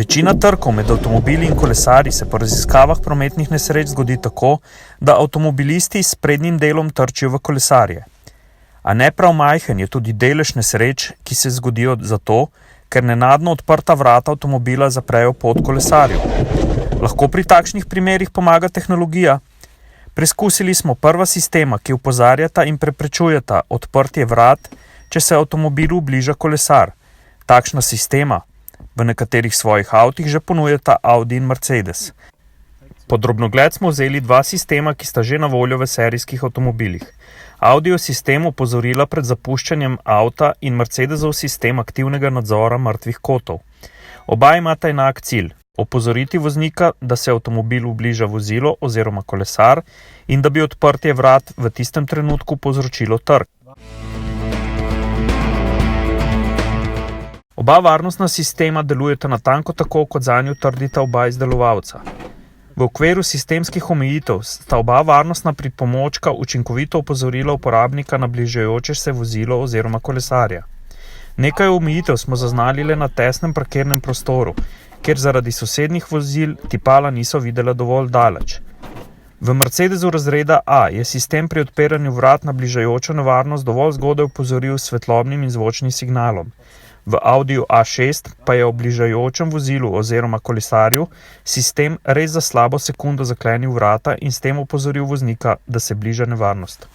Večina trkov med avtomobili in kolesarji se po raziskavah prometnih nesreč zgodi tako, da avtomobilisti s prednjim delom trčijo v kolesarje. A ne prav majhen je tudi delež nesreč, ki se zgodijo zato, ker nenadno odprta vrata avtomobila zaprejo pot kolesarju. Lahko pri takšnih primerih pomaga tehnologija? Preskusili smo prva sistema, ki opozarjata in preprečujeta odprtje vrat, če se avtomobilu bliža kolesar. Takšna sistema v nekaterih svojih avtih že ponujata Audi in Mercedes. Pod drobnogled smo vzeli dva sistema, ki sta že na voljo v serijskih avtomobilih. Audijev sistem opozorila pred zapuščanjem avta in Mercedesov sistem aktivnega nadzora mrtvih kotov. Oba imata enak cilj: opozoriti voznika, da se avtomobilu bliža vozilo oziroma kolesar in da bi odprtje vrat v tistem trenutku povzročilo trk. Oba varnostna sistema delujeta natanko tako, kot zanju trdita oba izdelovalca. V okviru sistemskih omejitev sta oba varnostna pripomočka učinkovito opozorila uporabnika na bližajoče se vozilo oziroma kolesarja. Nekaj omejitev smo zaznali le na tesnem parkirnem prostoru, kjer zaradi sosednjih vozil tipala niso videla dovolj daleč. V Mercedesu razreda A je sistem pri odpiranju vrat na bližajočo nevarnost dovolj zgodaj opozoril s svetlobnim in zvočnim signalom. V Audiju A6 pa je ob bližajočem vozilu oziroma kolesarju sistem res za slabo sekundo zaklenil vrata in s tem opozoril voznika, da se bliža nevarnost.